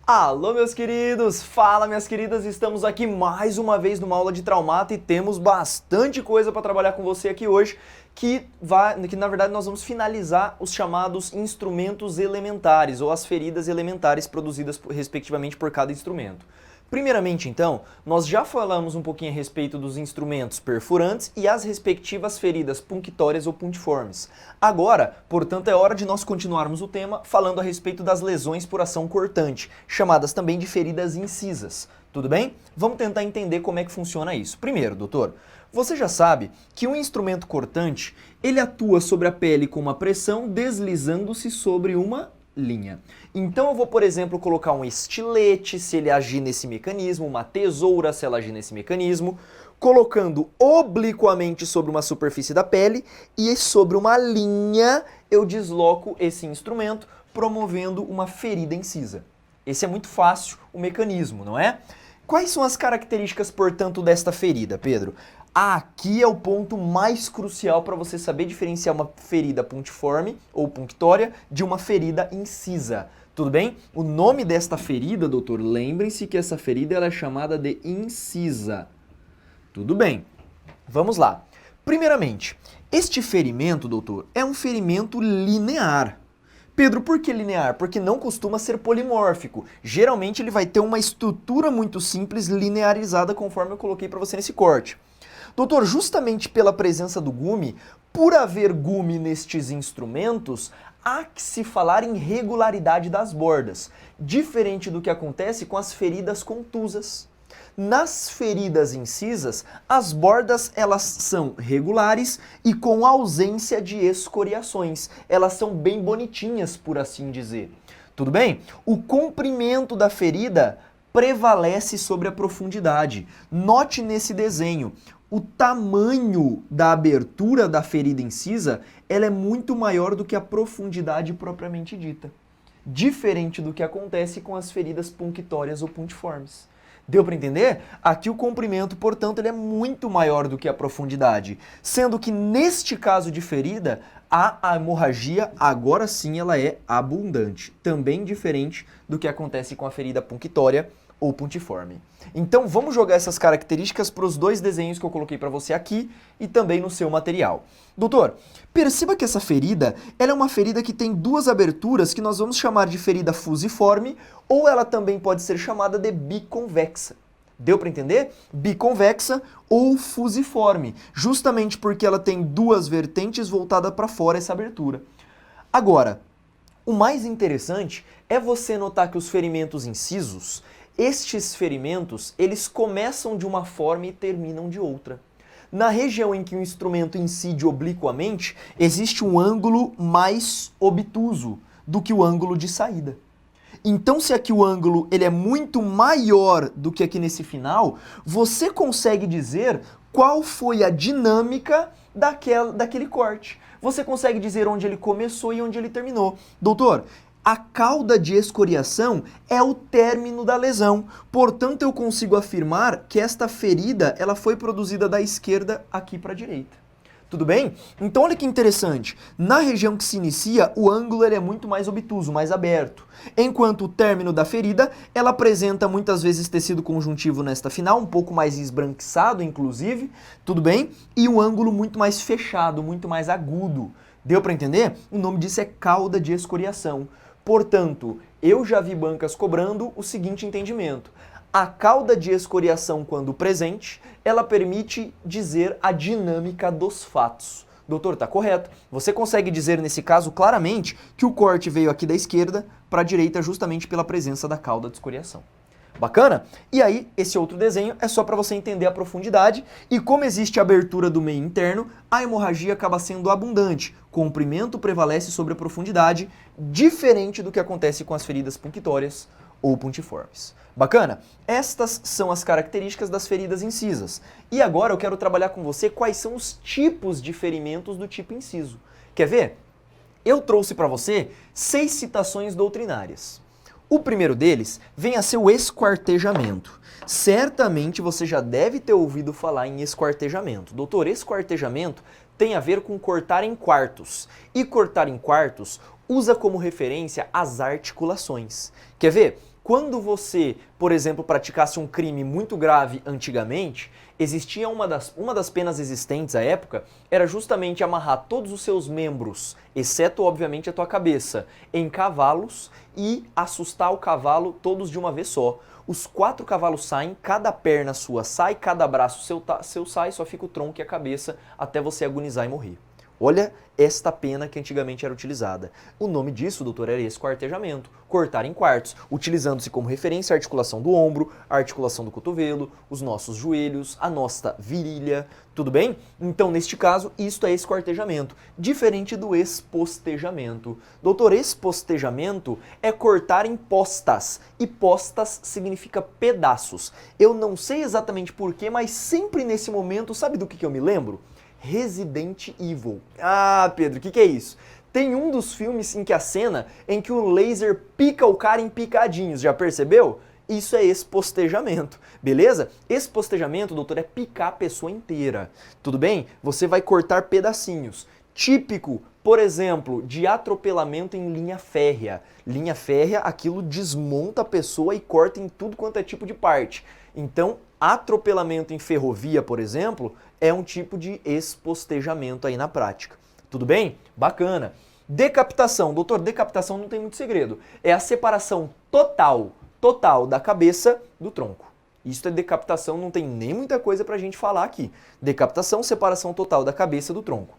Alô, meus queridos! Fala, minhas queridas! Estamos aqui mais uma vez numa aula de Traumato e temos bastante coisa para trabalhar com você aqui hoje, que na verdade nós vamos finalizar os chamados instrumentos elementares, ou as feridas elementares produzidas respectivamente por cada instrumento. Primeiramente, então, nós já falamos um pouquinho a respeito dos instrumentos perfurantes e as respectivas feridas punctórias ou puntiformes. Agora, portanto, é hora de nós continuarmos o tema falando a respeito das lesões por ação cortante, chamadas também de feridas incisas. Tudo bem? Vamos tentar entender como é que funciona isso. Primeiro, doutor, você já sabe que um instrumento cortante, ele atua sobre a pele com uma pressão deslizando-se sobre uma linha. Então eu vou, por exemplo, colocar um estilete, se ele agir nesse mecanismo, uma tesoura, se ela agir nesse mecanismo, colocando obliquamente sobre uma superfície da pele e sobre uma linha eu desloco esse instrumento, promovendo uma ferida incisa. Esse é muito fácil o mecanismo, não é? Quais são as características, portanto, desta ferida, Pedro? Aqui é o ponto mais crucial para você saber diferenciar uma ferida puntiforme ou punctória de uma ferida incisa. Tudo bem? O nome desta ferida, doutor, lembrem-se que essa ferida ela é chamada de incisa. Tudo bem. Vamos lá. Primeiramente, este ferimento, doutor, é um ferimento linear. Pedro, por que linear? Porque não costuma ser polimórfico. Geralmente ele vai ter uma estrutura muito simples, linearizada, conforme eu coloquei para você nesse corte. Doutor, justamente pela presença do gume, por haver gume nestes instrumentos, há que se falar em regularidade das bordas, diferente do que acontece com as feridas contusas. Nas feridas incisas, as bordas elas são regulares e com ausência de escoriações. Elas são bem bonitinhas, por assim dizer. Tudo bem? O comprimento da ferida prevalece sobre a profundidade. Note nesse desenho, o tamanho da abertura da ferida incisa ela é muito maior do que a profundidade propriamente dita. Diferente do que acontece com as feridas punctórias ou puntiformes. Deu para entender? Aqui o comprimento, portanto, ele é muito maior do que a profundidade. Sendo que neste caso de ferida, a hemorragia, agora sim, ela é abundante. Também diferente do que acontece com a ferida punctória ou puntiforme. Então vamos jogar essas características para os dois desenhos que eu coloquei para você aqui e também no seu material. Doutor, perceba que essa ferida ela é uma ferida que tem duas aberturas que nós vamos chamar de ferida fusiforme ou ela também pode ser chamada de biconvexa. Deu para entender? Biconvexa ou fusiforme, justamente porque ela tem duas vertentes voltadas para fora essa abertura. Agora, o mais interessante é você notar que os ferimentos incisos estes ferimentos, eles começam de uma forma e terminam de outra. Na região em que o instrumento incide obliquamente, existe um ângulo mais obtuso do que o ângulo de saída. Então, se aqui o ângulo ele é muito maior do que aqui nesse final, você consegue dizer qual foi a dinâmica daquele corte. Você consegue dizer onde ele começou e onde ele terminou. Doutor, a cauda de escoriação é o término da lesão. Portanto, eu consigo afirmar que esta ferida ela foi produzida da esquerda aqui para a direita. Tudo bem? Então, olha que interessante. Na região que se inicia, o ângulo ele é muito mais obtuso, mais aberto. Enquanto o término da ferida, ela apresenta muitas vezes tecido conjuntivo nesta final, um pouco mais esbranquiçado, inclusive. Tudo bem? E um ângulo muito mais fechado, muito mais agudo. Deu para entender? O nome disso é cauda de escoriação. Portanto, eu já vi bancas cobrando o seguinte entendimento. A cauda de escoriação, quando presente, ela permite dizer a dinâmica dos fatos. Doutor, está correto. Você consegue dizer, nesse caso, claramente que o corte veio aqui da esquerda para a direita justamente pela presença da cauda de escoriação. Bacana? E aí, esse outro desenho é só para você entender a profundidade e como existe a abertura do meio interno, a hemorragia acaba sendo abundante. Comprimento prevalece sobre a profundidade, diferente do que acontece com as feridas punctórias ou puntiformes. Bacana? Estas são as características das feridas incisas. E agora eu quero trabalhar com você quais são os tipos de ferimentos do tipo inciso. Quer ver? Eu trouxe para você 6 citações doutrinárias. O primeiro deles vem a ser o esquartejamento. Certamente você já deve ter ouvido falar em esquartejamento. Doutor, esquartejamento tem a ver com cortar em quartos. E cortar em quartos usa como referência as articulações. Quer ver? Quando você, por exemplo, praticasse um crime muito grave antigamente, existia uma das penas existentes à época, era justamente amarrar todos os seus membros, exceto, obviamente, a tua cabeça, em cavalos e assustar o cavalo todos de uma vez só. Os 4 cavalos saem, cada perna sua sai, cada braço seu sai, só fica o tronco e a cabeça até você agonizar e morrer. Olha esta pena que antigamente era utilizada. O nome disso, doutor, era esquartejamento, cortar em quartos, utilizando-se como referência a articulação do ombro, a articulação do cotovelo, os nossos joelhos, a nossa virilha, tudo bem? Então, neste caso, isto é esquartejamento, diferente do espostejamento. Doutor, espostejamento é cortar em postas, e postas significa pedaços. Eu não sei exatamente porquê, mas sempre nesse momento, sabe do que eu me lembro? Resident Evil. Ah, Pedro, o que é isso? Tem um dos filmes em que a cena em que o laser pica o cara em picadinhos, já percebeu? Isso é espostejamento, beleza? Espostejamento, doutor, é picar a pessoa inteira, tudo bem? Você vai cortar pedacinhos. Típico, por exemplo, de atropelamento em linha férrea. Linha férrea, aquilo desmonta a pessoa e corta em tudo quanto é tipo de parte. Então, atropelamento em ferrovia, por exemplo, é um tipo de espostejamento aí na prática. Tudo bem? Bacana. Decapitação. Doutor, decapitação não tem muito segredo. É a separação total da cabeça do tronco. Isso é decapitação, não tem nem muita coisa pra gente falar aqui. Decapitação, separação total da cabeça do tronco.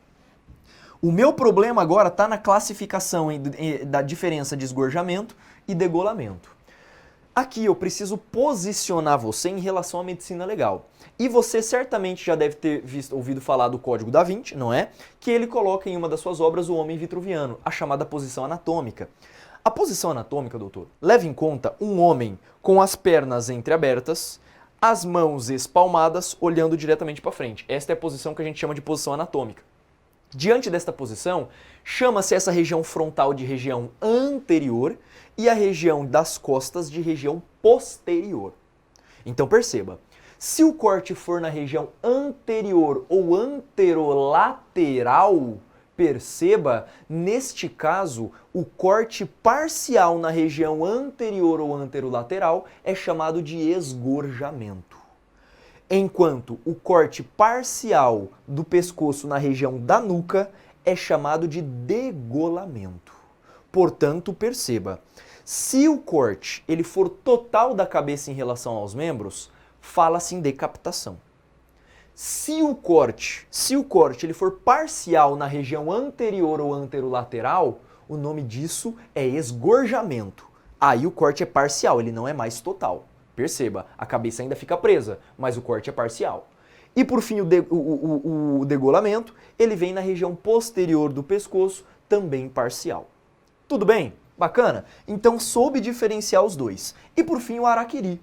O meu problema agora está na classificação da diferença de esgorjamento e degolamento. Aqui eu preciso posicionar você em relação à medicina legal. E você certamente já deve ter ouvido falar do Código da Vinci, não é? Que ele coloca em uma das suas obras o homem vitruviano, a chamada posição anatômica. A posição anatômica, doutor, leva em conta um homem com as pernas entreabertas, as mãos espalmadas, olhando diretamente para frente. Esta é a posição que a gente chama de posição anatômica. Diante desta posição, chama-se essa região frontal de região anterior e a região das costas de região posterior. Então perceba, se o corte for na região anterior ou anterolateral, perceba, neste caso, o corte parcial na região anterior ou anterolateral é chamado de esgorjamento. Enquanto o corte parcial do pescoço na região da nuca é chamado de degolamento. Portanto, perceba, se o corte ele for total da cabeça em relação aos membros, fala-se em decapitação. Se o corte ele for parcial na região anterior ou anterolateral, o nome disso é esgorjamento. Aí o corte é parcial, ele não é mais total. Perceba, a cabeça ainda fica presa, mas o corte é parcial. E por fim, o degolamento, ele vem na região posterior do pescoço, também parcial. Tudo bem? Bacana? Então soube diferenciar os dois. E por fim, o harakiri.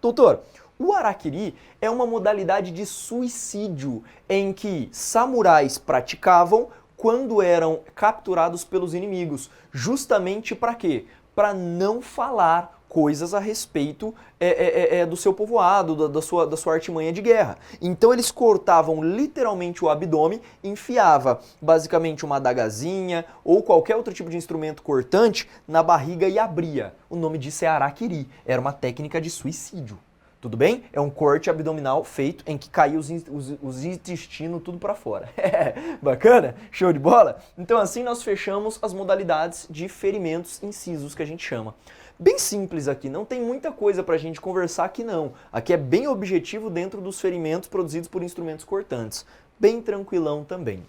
Doutor, o harakiri é uma modalidade de suicídio em que samurais praticavam quando eram capturados pelos inimigos. Justamente para quê? Para não falar coisas a respeito do seu povoado, da sua artimanha de guerra. Então eles cortavam literalmente o abdômen, enfiava basicamente uma adagazinha ou qualquer outro tipo de instrumento cortante na barriga e abria. O nome disso é harakiri, era uma técnica de suicídio. Tudo bem? É um corte abdominal feito em que caiu os intestinos tudo para fora. Bacana? Show de bola? Então assim nós fechamos as modalidades de ferimentos incisos que a gente chama. Bem simples aqui, não tem muita coisa pra gente conversar aqui não. Aqui é bem objetivo dentro dos ferimentos produzidos por instrumentos cortantes. Bem tranquilão também.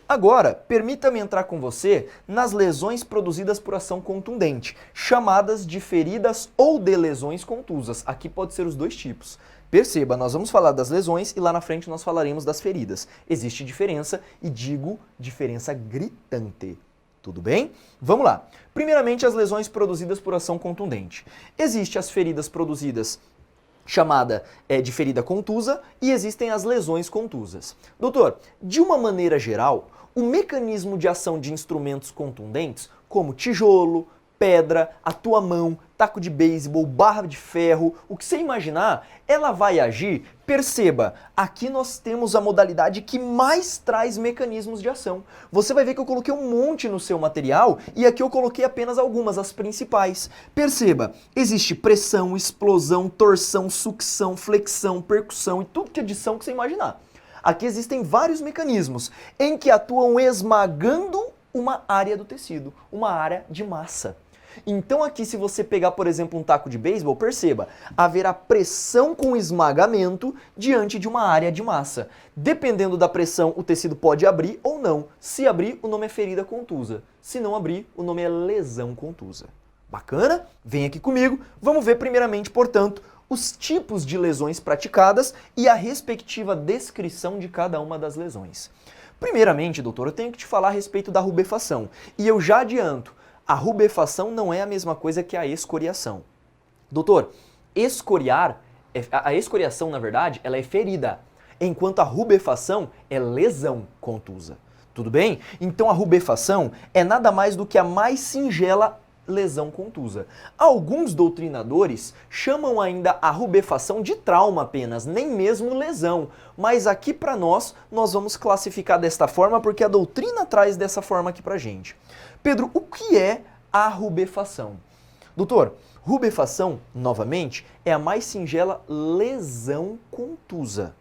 Agora, permita-me entrar com você nas lesões produzidas por ação contundente, chamadas de feridas ou de lesões contusas. Aqui pode ser os dois tipos. Perceba, nós vamos falar das lesões e lá na frente nós falaremos das feridas. Existe diferença e digo diferença gritante. Tudo bem? Vamos lá. Primeiramente, as lesões produzidas por ação contundente. Existem as feridas produzidas chamada de ferida contusa e existem as lesões contusas. Doutor, de uma maneira geral, o mecanismo de ação de instrumentos contundentes, como tijolo, pedra, a tua mão, taco de beisebol, barra de ferro, o que você imaginar, ela vai agir. Perceba, aqui nós temos a modalidade que mais traz mecanismos de ação. Você vai ver que eu coloquei um monte no seu material e aqui eu coloquei apenas algumas, as principais. Perceba, existe pressão, explosão, torção, sucção, flexão, percussão e tudo que é adição que você imaginar. Aqui existem vários mecanismos em que atuam esmagando uma área do tecido, uma área de massa. Então aqui, se você pegar, por exemplo, um taco de beisebol, perceba, haverá pressão com esmagamento diante de uma área de massa. Dependendo da pressão, o tecido pode abrir ou não. Se abrir, o nome é ferida contusa. Se não abrir, o nome é lesão contusa. Bacana? Vem aqui comigo. Vamos ver primeiramente, portanto, os tipos de lesões praticadas e a respectiva descrição de cada uma das lesões. Primeiramente, doutor, eu tenho que te falar a respeito da rubefação. E eu já adianto, a rubefação não é a mesma coisa que a escoriação. Doutor, a escoriação, na verdade, ela é ferida, enquanto a rubefação é lesão contusa. Tudo bem? Então a rubefação é nada mais do que a mais singela lesão contusa. Alguns doutrinadores chamam ainda a rubefação de trauma apenas, nem mesmo lesão. Mas aqui para nós vamos classificar desta forma porque a doutrina traz dessa forma aqui pra gente. Pedro, o que é a rubefação? Doutor, rubefação, novamente, é a mais singela lesão contusa.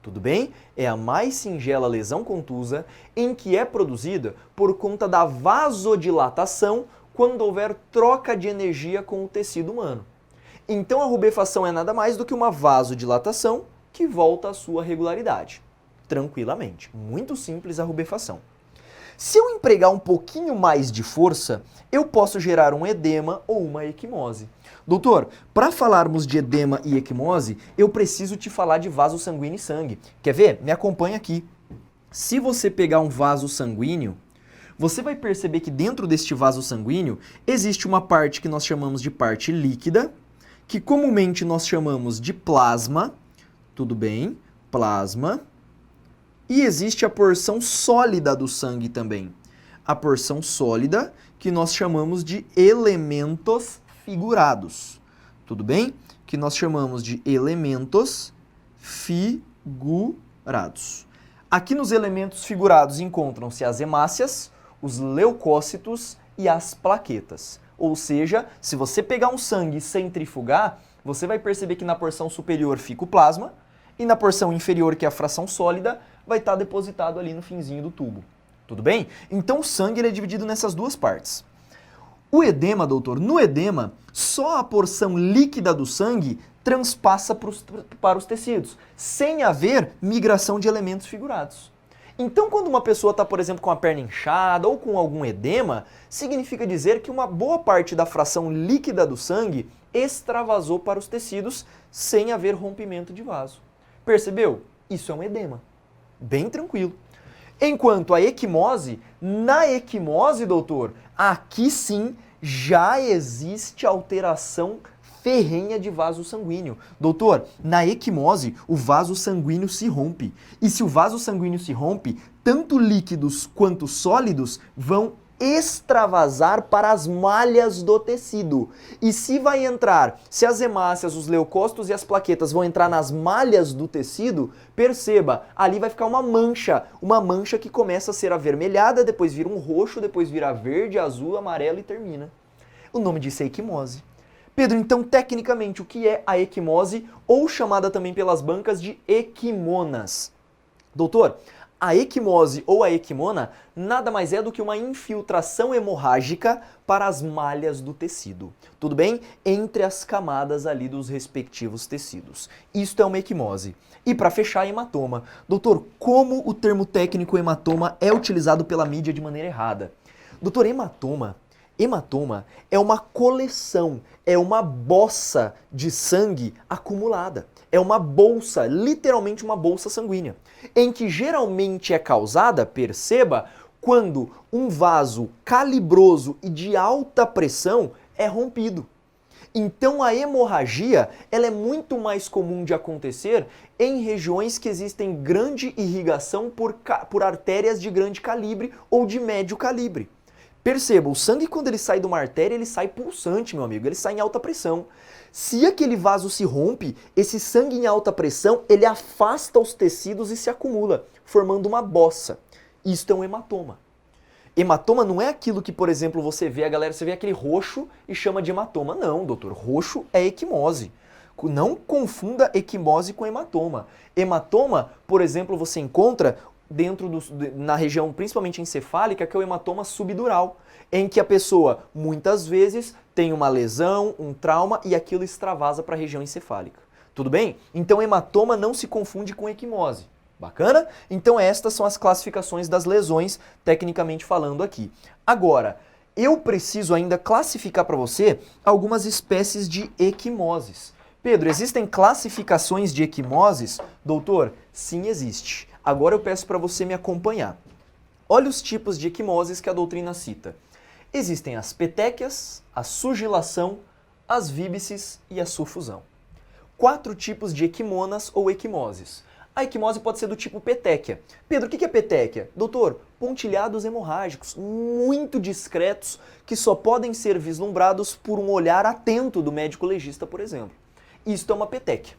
Tudo bem? É a mais singela lesão contusa em que é produzida por conta da vasodilatação quando houver troca de energia com o tecido humano. Então a rubefação é nada mais do que uma vasodilatação que volta à sua regularidade. Tranquilamente. Muito simples a rubefação. Se eu empregar um pouquinho mais de força, eu posso gerar um edema ou uma equimose. Doutor, para falarmos de edema e equimose, eu preciso te falar de vaso sanguíneo e sangue. Quer ver? Me acompanha aqui. Se você pegar um vaso sanguíneo, você vai perceber que dentro deste vaso sanguíneo existe uma parte que nós chamamos de parte líquida, que comumente nós chamamos de plasma, tudo bem? Plasma. E existe a porção sólida do sangue também. A porção sólida que nós chamamos de elementos figurados. Tudo bem? Que nós chamamos de elementos figurados. Aqui nos elementos figurados encontram-se as hemácias, os leucócitos e as plaquetas. Ou seja, se você pegar um sangue e centrifugar, você vai perceber que na porção superior fica o plasma e na porção inferior, que é a fração sólida, vai estar depositado ali no finzinho do tubo. Tudo bem? Então o sangue ele é dividido nessas duas partes. O edema, doutor, no edema, só a porção líquida do sangue transpassa para os tecidos, sem haver migração de elementos figurados. Então, quando uma pessoa está, por exemplo, com a perna inchada ou com algum edema, significa dizer que uma boa parte da fração líquida do sangue extravasou para os tecidos sem haver rompimento de vaso. Percebeu? Isso é um edema. Bem tranquilo. Enquanto a equimose, na equimose, doutor, aqui sim já existe alteração ferrenha de vaso sanguíneo. Doutor, na equimose, o vaso sanguíneo se rompe. E se o vaso sanguíneo se rompe, tanto líquidos quanto sólidos vão extravasar para as malhas do tecido. E se as hemácias, os leucócitos e as plaquetas vão entrar nas malhas do tecido, perceba, ali vai ficar uma mancha que começa a ser avermelhada, depois vira um roxo, depois vira verde, azul, amarelo e termina. O nome disso é equimose. Pedro, então, tecnicamente, o que é a equimose, ou chamada também pelas bancas de equimonas? Doutor, a equimose ou a equimona nada mais é do que uma infiltração hemorrágica para as malhas do tecido. Tudo bem? Entre as camadas ali dos respectivos tecidos. Isto é uma equimose. E para fechar, hematoma. Doutor, como o termo técnico hematoma é utilizado pela mídia de maneira errada? Doutor, hematoma é uma coleção, é uma bossa de sangue acumulada. É uma bolsa, literalmente uma bolsa sanguínea, em que geralmente é causada, perceba, quando um vaso calibroso e de alta pressão é rompido. Então a hemorragia ela é muito mais comum de acontecer em regiões que existem grande irrigação por artérias de grande calibre ou de médio calibre. Perceba, o sangue quando ele sai de uma artéria, ele sai pulsante, meu amigo, ele sai em alta pressão. Se aquele vaso se rompe, esse sangue em alta pressão, ele afasta os tecidos e se acumula, formando uma bossa. Isto é um hematoma. Hematoma não é aquilo que, por exemplo, você vê aquele roxo e chama de hematoma. Não, doutor, roxo é equimose. Não confunda equimose com hematoma. Hematoma, por exemplo, você encontra na região principalmente encefálica, que é o hematoma subdural, em que a pessoa muitas vezes tem uma lesão, um trauma e aquilo extravasa para a região encefálica. Tudo bem? Então hematoma não se confunde com equimose. Bacana? Então estas são as classificações das lesões, tecnicamente falando aqui. Agora, eu preciso ainda classificar para você algumas espécies de equimoses. Pedro, existem classificações de equimoses? Doutor, sim, existe. Agora eu peço para você me acompanhar. Olha os tipos de equimoses que a doutrina cita. Existem as petequias, a sugilação, as víbices e a sufusão. 4 tipos de equimonas ou equimoses. A equimose pode ser do tipo petequia. Pedro, o que é petequia? Doutor, pontilhados hemorrágicos, muito discretos, que só podem ser vislumbrados por um olhar atento do médico legista, por exemplo. Isto é uma petequia.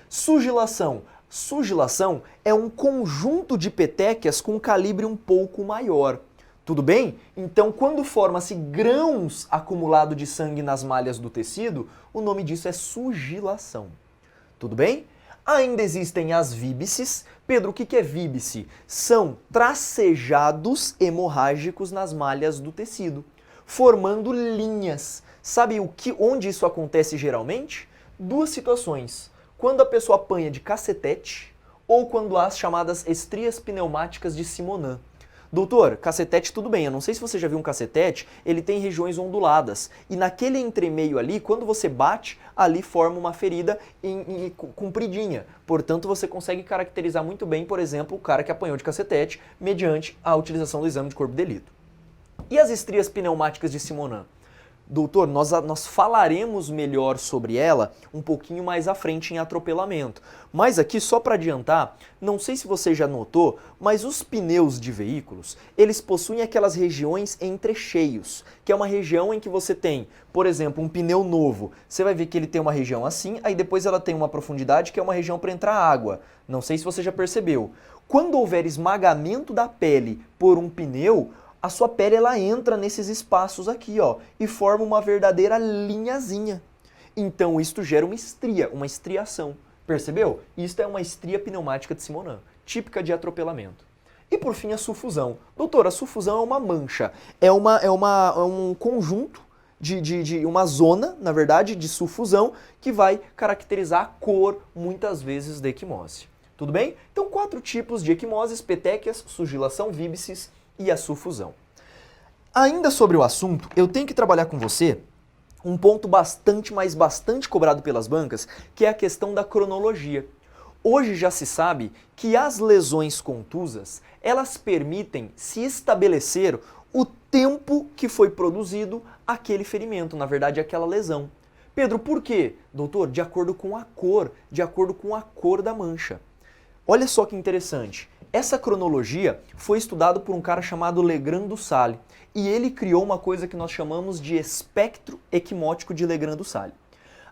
Sugilação. Sugilação é um conjunto de petequias com um calibre um pouco maior. Tudo bem? Então, quando forma-se grãos acumulados de sangue nas malhas do tecido, o nome disso é sugilação. Tudo bem? Ainda existem as víbices. Pedro, o que é víbice? São tracejados hemorrágicos nas malhas do tecido, formando linhas. Sabe onde isso acontece geralmente? 2 situações. Quando a pessoa apanha de cacetete ou quando há as chamadas estrias pneumáticas de Simonin. Doutor, cacetete tudo bem, eu não sei se você já viu um cacetete, ele tem regiões onduladas. E naquele entremeio ali, quando você bate, ali forma uma ferida compridinha. Portanto, você consegue caracterizar muito bem, por exemplo, o cara que apanhou de cacetete mediante a utilização do exame de corpo de delito. E as estrias pneumáticas de Simonin? Doutor, nós falaremos melhor sobre ela um pouquinho mais à frente em atropelamento. Mas aqui, só para adiantar, não sei se você já notou, mas os pneus de veículos, eles possuem aquelas regiões entre cheios, que é uma região em que você tem, por exemplo, um pneu novo. Você vai ver que ele tem uma região assim, aí depois ela tem uma profundidade que é uma região para entrar água. Não sei se você já percebeu. Quando houver esmagamento da pele por um pneu, a sua pele ela entra nesses espaços aqui, ó, e forma uma verdadeira linhazinha. Então isto gera uma estria, uma estriação. Percebeu? Isto é uma estria pneumática de Simonin, típica de atropelamento. E por fim a sufusão. Doutor, a sufusão é uma mancha, é um conjunto de uma zona, na verdade, de sufusão que vai caracterizar a cor, muitas vezes, da equimose. Tudo bem? Então 4 tipos de equimoses: petequias, sugilação, víbices e a sufusão. Ainda sobre o assunto, eu tenho que trabalhar com você um ponto bastante cobrado pelas bancas, que é a questão da cronologia. Hoje já se sabe que as lesões contusas, elas permitem se estabelecer o tempo que foi produzido aquele ferimento, na verdade aquela lesão. Pedro, por quê? Doutor, de acordo com a cor da mancha. Olha só que interessante. Essa cronologia foi estudada por um cara chamado Legrand do Sale, e ele criou uma coisa que nós chamamos de espectro equimótico de Legrand do Sale.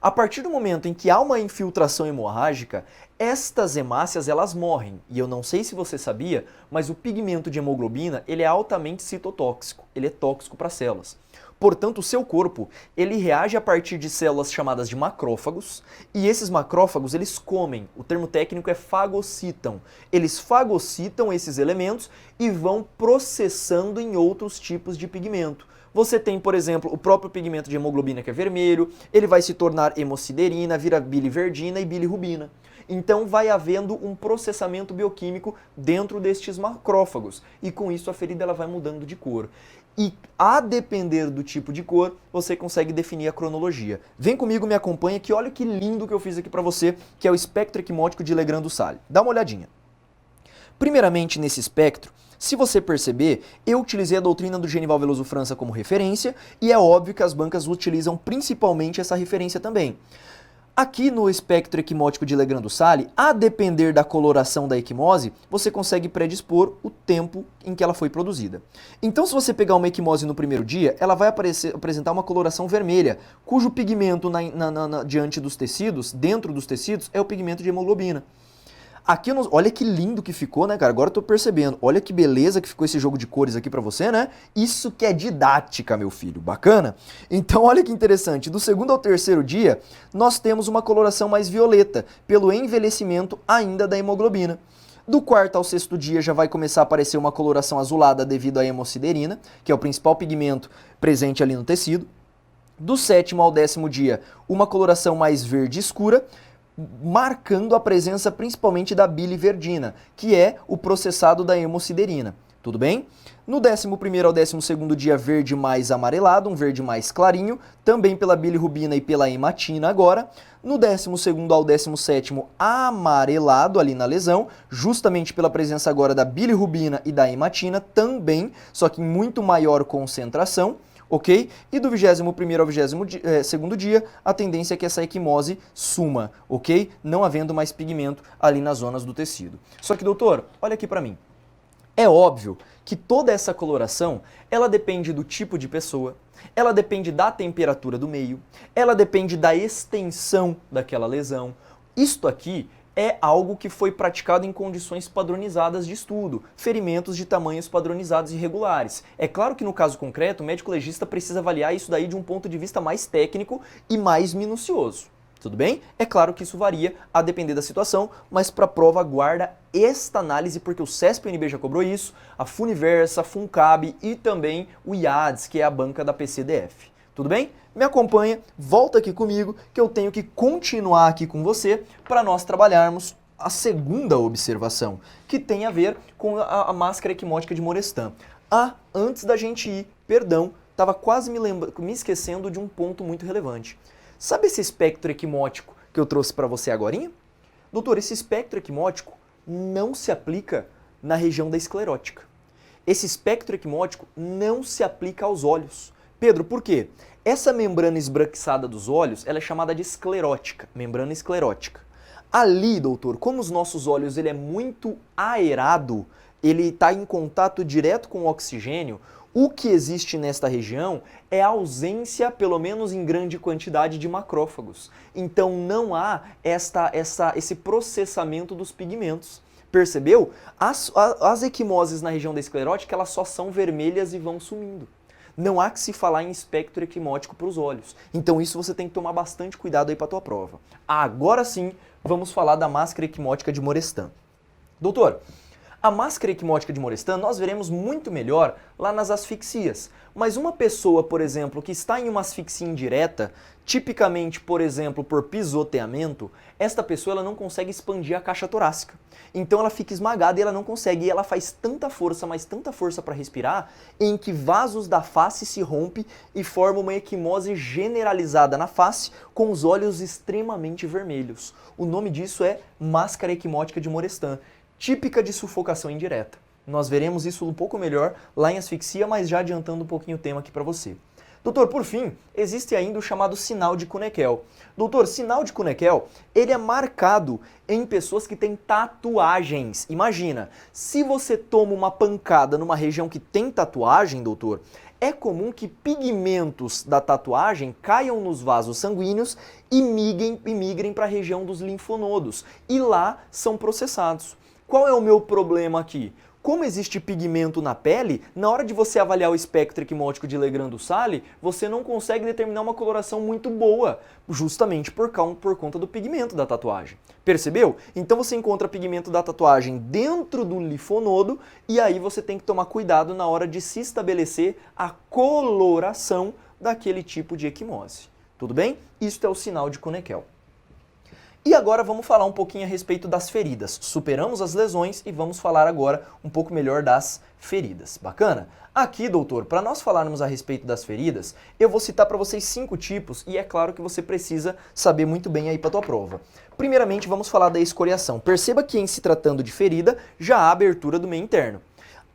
A partir do momento em que há uma infiltração hemorrágica, estas hemácias elas morrem. E eu não sei se você sabia, mas o pigmento de hemoglobina ele é altamente citotóxico, ele é tóxico para as células. Portanto, o seu corpo ele reage a partir de células chamadas de macrófagos, e esses macrófagos eles comem, o termo técnico é fagocitam. Eles fagocitam esses elementos e vão processando em outros tipos de pigmento. Você tem, por exemplo, o próprio pigmento de hemoglobina que é vermelho, ele vai se tornar hemociderina, vira biliverdina e bilirrubina. Então vai havendo um processamento bioquímico dentro destes macrófagos, e com isso a ferida ela vai mudando de cor. E a depender do tipo de cor, você consegue definir a cronologia. Vem comigo, me acompanha, que olha que lindo que eu fiz aqui para você, que é o espectro equimótico de Legrand do Sale. Dá uma olhadinha. Primeiramente, nesse espectro, se você perceber, eu utilizei a doutrina do Genival Veloso França como referência, e é óbvio que as bancas utilizam principalmente essa referência também. Aqui no espectro equimótico de Legrand-Sally, a depender da coloração da equimose, você consegue predispor o tempo em que ela foi produzida. Então, se você pegar uma equimose no primeiro dia, ela vai apresentar uma coloração vermelha, cujo pigmento diante dos tecidos, dentro dos tecidos, é o pigmento de hemoglobina. Aqui, olha que lindo que ficou, né, cara? Agora eu tô percebendo. Olha que beleza que ficou esse jogo de cores aqui pra você, né? Isso que é didática, meu filho. Bacana? Então, olha que interessante. Do segundo ao terceiro dia, nós temos uma coloração mais violeta, pelo envelhecimento ainda da hemoglobina. Do quarto ao sexto dia já vai começar a aparecer uma coloração azulada devido à hemosiderina, que é o principal pigmento presente ali no tecido. Do sétimo ao décimo dia, uma coloração mais verde escura, marcando a presença principalmente da biliverdina, que é o processado da hemosiderina. Tudo bem? No 11º ao 12º dia, verde mais amarelado, um verde mais clarinho, também pela bilirrubina e pela hematina agora. No 12º ao 17º, amarelado ali na lesão, justamente pela presença agora da bilirrubina e da hematina também, só que em muito maior concentração. Ok? E do 21º ao 22º dia, a tendência é que essa equimose suma, ok? Não havendo mais pigmento ali nas zonas do tecido. Só que, doutor, olha aqui para mim. É óbvio que toda essa coloração, ela depende do tipo de pessoa, ela depende da temperatura do meio, ela depende da extensão daquela lesão. Isto aqui é algo que foi praticado em condições padronizadas de estudo, ferimentos de tamanhos padronizados e regulares. É claro que no caso concreto, o médico legista precisa avaliar isso daí de um ponto de vista mais técnico e mais minucioso. Tudo bem? É claro que isso varia a depender da situação, mas para a prova guarda esta análise porque o CESP-UNB já cobrou isso, a Funiversa, a Funcab e também o IADS, que é a banca da PCDF. Tudo bem? Me acompanha, volta aqui comigo que eu tenho que continuar aqui com você para nós trabalharmos a segunda observação, que tem a ver com a máscara equimótica de Morestan. Antes da gente ir, perdão, estava quase me esquecendo de um ponto muito relevante. Sabe esse espectro equimótico que eu trouxe para você agorinha? Doutor, esse espectro equimótico não se aplica na região da esclerótica. Esse espectro equimótico não se aplica aos olhos. Pedro, por quê? Essa membrana esbranquiçada dos olhos, ela é chamada de esclerótica, membrana esclerótica. Ali, doutor, como os nossos olhos ele é muito aerado, ele está em contato direto com o oxigênio, o que existe nesta região é a ausência, pelo menos em grande quantidade, de macrófagos. Então não há esse processamento dos pigmentos. Percebeu? As equimoses na região da esclerótica, elas só são vermelhas e vão sumindo. Não há que se falar em espectro equimótico para os olhos. Então isso você tem que tomar bastante cuidado aí para a tua prova. Agora sim, vamos falar da máscara equimótica de Morestan. Doutor, a máscara equimótica de Morestan nós veremos muito melhor lá nas asfixias. Mas uma pessoa, por exemplo, que está em uma asfixia indireta, tipicamente, por exemplo, por pisoteamento, esta pessoa ela não consegue expandir a caixa torácica. Então ela fica esmagada e ela não consegue. E ela faz tanta força, mas tanta força para respirar, em que vasos da face se rompem e forma uma equimose generalizada na face, com os olhos extremamente vermelhos. O nome disso é máscara equimótica de Morestan, típica de sufocação indireta. Nós veremos isso um pouco melhor lá em asfixia, mas já adiantando um pouquinho o tema aqui para você. Doutor, por fim, existe ainda o chamado sinal de Kuhnekell. Doutor, sinal de Kuhnekell, ele é marcado em pessoas que têm tatuagens. Imagina, se você toma uma pancada numa região que tem tatuagem, doutor, é comum que pigmentos da tatuagem caiam nos vasos sanguíneos e migrem para a região dos linfonodos. E lá são processados. Qual é o meu problema aqui? Como existe pigmento na pele, na hora de você avaliar o espectro equimótico de Legrand-Sally, você não consegue determinar uma coloração muito boa, justamente por conta do pigmento da tatuagem. Percebeu? Então você encontra pigmento da tatuagem dentro do linfonodo e aí você tem que tomar cuidado na hora de se estabelecer a coloração daquele tipo de equimose. Tudo bem? Isso é o sinal de Kuhnekell. E agora vamos falar um pouquinho a respeito das feridas. Superamos as lesões e vamos falar agora um pouco melhor das feridas. Bacana? Aqui, doutor, para nós falarmos a respeito das feridas, eu vou citar para vocês 5 tipos e é claro que você precisa saber muito bem aí para a tua prova. Primeiramente, vamos falar da escoriação. Perceba que em se tratando de ferida, já há abertura do meio interno.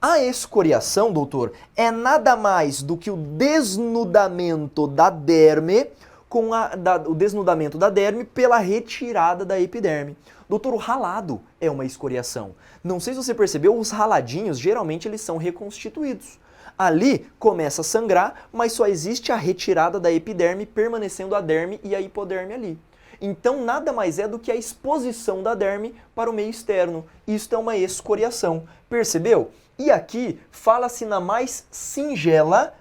A escoriação, doutor, é nada mais do que o desnudamento da derme com o desnudamento da derme pela retirada da epiderme. Doutor, o ralado é uma escoriação. Não sei se você percebeu, os raladinhos geralmente eles são reconstituídos. Ali começa a sangrar, mas só existe a retirada da epiderme, permanecendo a derme e a hipoderme ali. Então nada mais é do que a exposição da derme para o meio externo. Isto é uma escoriação. Percebeu? E aqui fala-se na mais singela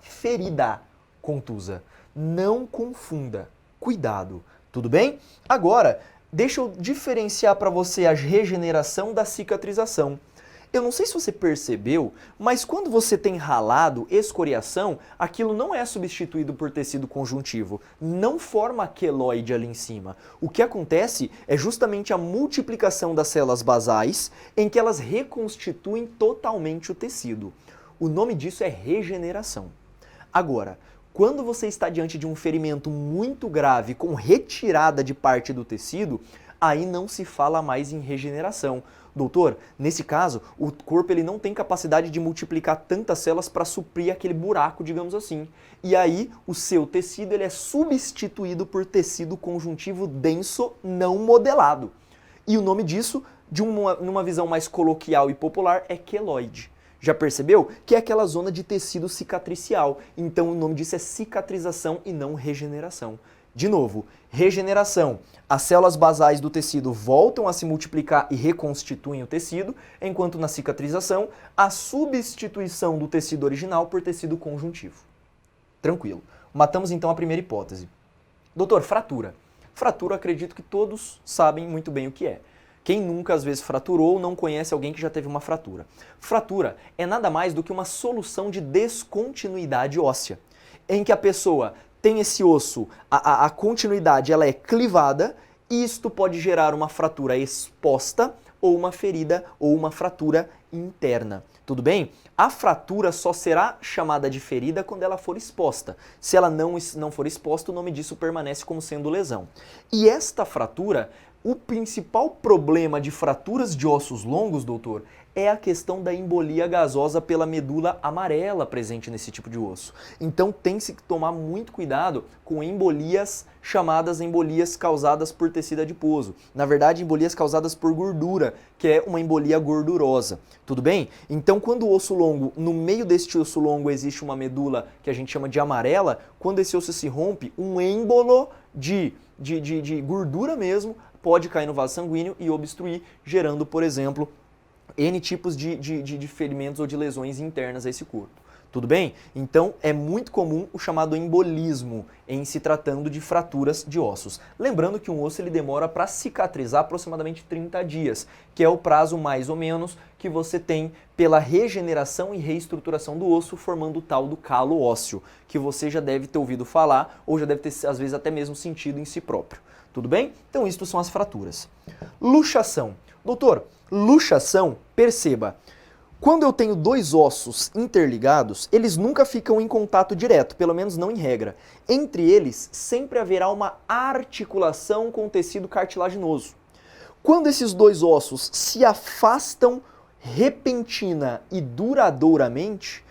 ferida contusa. Não confunda. Cuidado. Tudo bem? Agora, deixa eu diferenciar para você a regeneração da cicatrização. Eu não sei se você percebeu, mas quando você tem ralado, escoriação, aquilo não é substituído por tecido conjuntivo, não forma queloide ali em cima. O que acontece é justamente a multiplicação das células basais, em que elas reconstituem totalmente o tecido. O nome disso é regeneração. Agora, quando você está diante de um ferimento muito grave com retirada de parte do tecido, aí não se fala mais em regeneração. Doutor, nesse caso, o corpo ele não tem capacidade de multiplicar tantas células para suprir aquele buraco, digamos assim. E aí, o seu tecido ele é substituído por tecido conjuntivo denso não modelado. E o nome disso, numa visão mais coloquial e popular, é queloide. Já percebeu? Que é aquela zona de tecido cicatricial. Então, o nome disso é cicatrização e não regeneração. De novo, regeneração. As células basais do tecido voltam a se multiplicar e reconstituem o tecido, enquanto na cicatrização, a substituição do tecido original por tecido conjuntivo. Tranquilo. Matamos então a primeira hipótese. Doutor, fratura. Fratura, acredito que todos sabem muito bem o que é. Quem nunca às vezes fraturou não conhece alguém que já teve uma fratura. Fratura é nada mais do que uma solução de descontinuidade óssea, em que a pessoa tem esse osso, a continuidade ela é clivada, e isto pode gerar uma fratura exposta ou uma ferida ou uma fratura interna. Tudo bem? A fratura só será chamada de ferida quando ela for exposta. Se ela não for exposta, o nome disso permanece como sendo lesão. E esta fratura, o principal problema de fraturas de ossos longos, doutor, é a questão da embolia gasosa pela medula amarela presente nesse tipo de osso. Então tem-se que tomar muito cuidado com embolias chamadas embolias causadas por tecido adiposo. Na verdade, embolias causadas por gordura, que é uma embolia gordurosa. Tudo bem? Então quando o osso longo, no meio deste osso longo existe uma medula que a gente chama de amarela, quando esse osso se rompe, um êmbolo de gordura mesmo pode cair no vaso sanguíneo e obstruir, gerando, por exemplo, N tipos de ferimentos ou de lesões internas a esse corpo. Tudo bem? Então é muito comum o chamado embolismo em se tratando de fraturas de ossos. Lembrando que um osso ele demora para cicatrizar aproximadamente 30 dias, que é o prazo mais ou menos que você tem pela regeneração e reestruturação do osso, formando o tal do calo ósseo, que você já deve ter ouvido falar ou já deve ter às vezes até mesmo sentido em si próprio. Tudo bem? Então isto são as fraturas. Luxação. Doutor, luxação, perceba, quando eu tenho dois ossos interligados, eles nunca ficam em contato direto, pelo menos não em regra. Entre eles, sempre haverá uma articulação com o tecido cartilaginoso. Quando esses dois ossos se afastam repentina e duradouramente,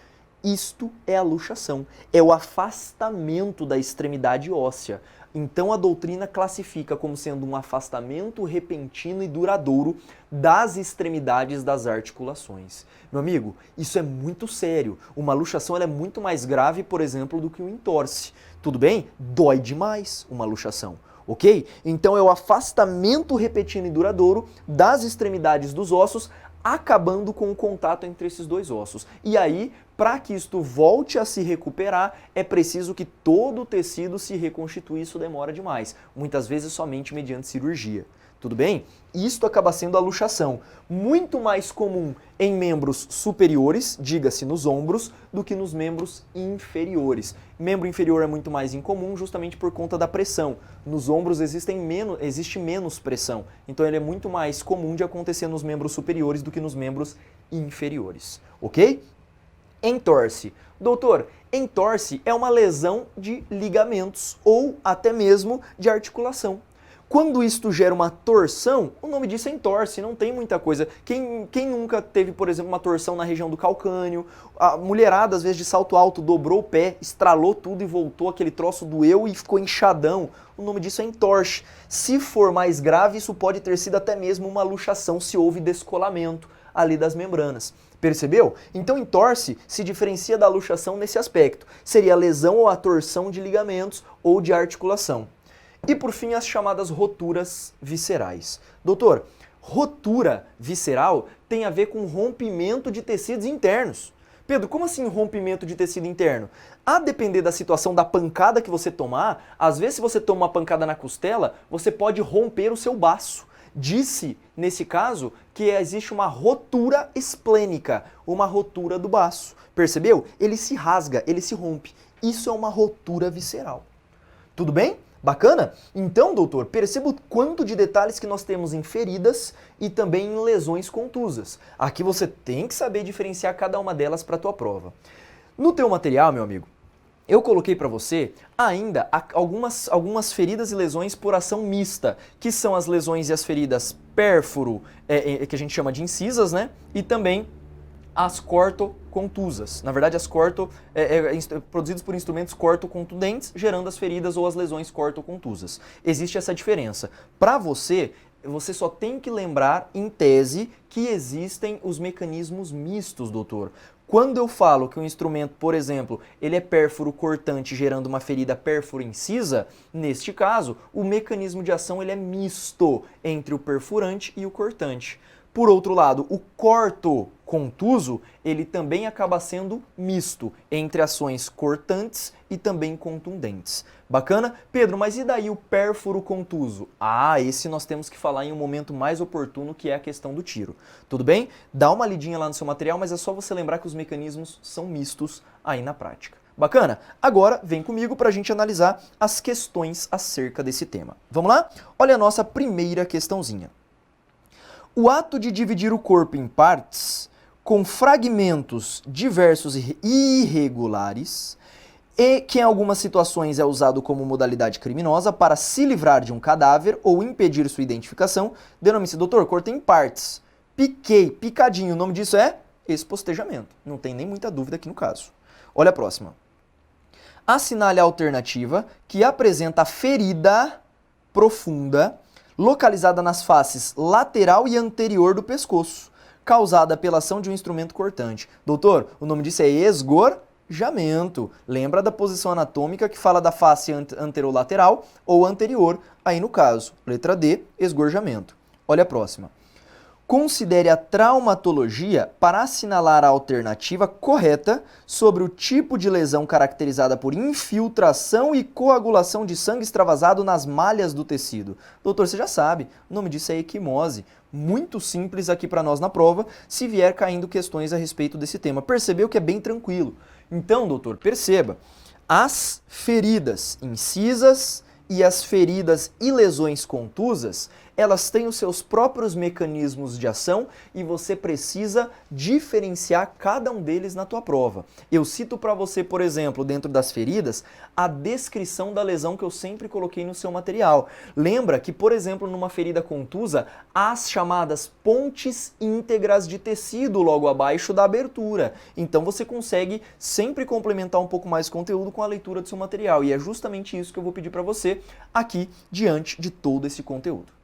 isto é a luxação, é o afastamento da extremidade óssea. Então a doutrina classifica como sendo um afastamento repentino e duradouro das extremidades das articulações. Meu amigo, isso é muito sério. Uma luxação ela é muito mais grave, por exemplo, do que um entorse. Tudo bem? Dói demais uma luxação. Ok? Então é o afastamento repentino e duradouro das extremidades dos ossos, acabando com o contato entre esses dois ossos. E aí, para que isto volte a se recuperar, é preciso que todo o tecido se reconstitua e isso demora demais. Muitas vezes somente mediante cirurgia. Tudo bem? Isto acaba sendo a luxação. Muito mais comum em membros superiores, diga-se nos ombros, do que nos membros inferiores. Membro inferior é muito mais incomum justamente por conta da pressão. Nos ombros existe menos pressão. Então ele é muito mais comum de acontecer nos membros superiores do que nos membros inferiores. Ok? Entorse. Doutor, entorse é uma lesão de ligamentos ou até mesmo de articulação. Quando isto gera uma torção, o nome disso é entorse, não tem muita coisa. Quem nunca teve, por exemplo, uma torção na região do calcânio? A mulherada, às vezes, de salto alto, dobrou o pé, estralou tudo e voltou, aquele troço doeu e ficou inchadão. O nome disso é entorse. Se for mais grave, isso pode ter sido até mesmo uma luxação, se houve descolamento ali das membranas. Percebeu? Então, entorse se diferencia da luxação nesse aspecto. Seria a lesão ou a torção de ligamentos ou de articulação. E por fim, as chamadas roturas viscerais. Doutor, rotura visceral tem a ver com rompimento de tecidos internos. Pedro, como assim rompimento de tecido interno? A depender da situação da pancada que você tomar, às vezes se você toma uma pancada na costela, você pode romper o seu baço. Disse, nesse caso, que existe uma rotura esplênica, uma rotura do baço. Percebeu? Ele se rasga, ele se rompe. Isso é uma rotura visceral. Tudo bem? Bacana? Então, doutor, perceba o quanto de detalhes que nós temos em feridas e também em lesões contusas. Aqui você tem que saber diferenciar cada uma delas para a tua prova. No teu material, meu amigo, eu coloquei para você ainda algumas feridas e lesões por ação mista, que são as lesões e as feridas pérfuro, que a gente chama de incisas, né? E também as cortocontusas. Na verdade, as produzidas por instrumentos cortocontundentes, gerando as feridas ou as lesões cortocontusas. Existe essa diferença. Para você só tem que lembrar, em tese, que existem os mecanismos mistos, doutor. Quando eu falo que um instrumento, por exemplo, ele é pérfuro cortante gerando uma ferida pérfuro incisa, neste caso, o mecanismo de ação ele é misto entre o perfurante e o cortante. Por outro lado, o cortocontuso, ele também acaba sendo misto entre ações cortantes e também contundentes. Bacana? Pedro, mas e daí o pérfuro contuso? Ah, esse nós temos que falar em um momento mais oportuno, que é a questão do tiro. Tudo bem? Dá uma lidinha lá no seu material, mas é só você lembrar que os mecanismos são mistos aí na prática. Bacana? Agora vem comigo para a gente analisar as questões acerca desse tema. Vamos lá? Olha a nossa primeira questãozinha. O ato de dividir o corpo em partes, com fragmentos diversos e irregulares, e que em algumas situações é usado como modalidade criminosa para se livrar de um cadáver ou impedir sua identificação, denomina-se, doutor, cortei em partes, piquei, picadinho, o nome disso é espostejamento. Não tem nem muita dúvida aqui no caso. Olha a próxima. Assinale a alternativa que apresenta a ferida profunda localizada nas faces lateral e anterior do pescoço, causada pela ação de um instrumento cortante. Doutor, o nome disso é esgorjamento. Lembra da posição anatômica que fala da face anterolateral ou anterior, aí no caso, letra D, esgorjamento. Olha a próxima. Considere a traumatologia para assinalar a alternativa correta sobre o tipo de lesão caracterizada por infiltração e coagulação de sangue extravasado nas malhas do tecido. Doutor, você já sabe, o nome disso é equimose. Muito simples aqui para nós na prova, se vier caindo questões a respeito desse tema. Percebeu que é bem tranquilo. Então, doutor, perceba, as feridas incisas e as feridas e lesões contusas, elas têm os seus próprios mecanismos de ação e você precisa diferenciar cada um deles na tua prova. Eu cito para você, por exemplo, dentro das feridas, a descrição da lesão que eu sempre coloquei no seu material. Lembra que, por exemplo, numa ferida contusa, há as chamadas pontes íntegras de tecido logo abaixo da abertura. Então você consegue sempre complementar um pouco mais o conteúdo com a leitura do seu material. E é justamente isso que eu vou pedir para você aqui diante de todo esse conteúdo.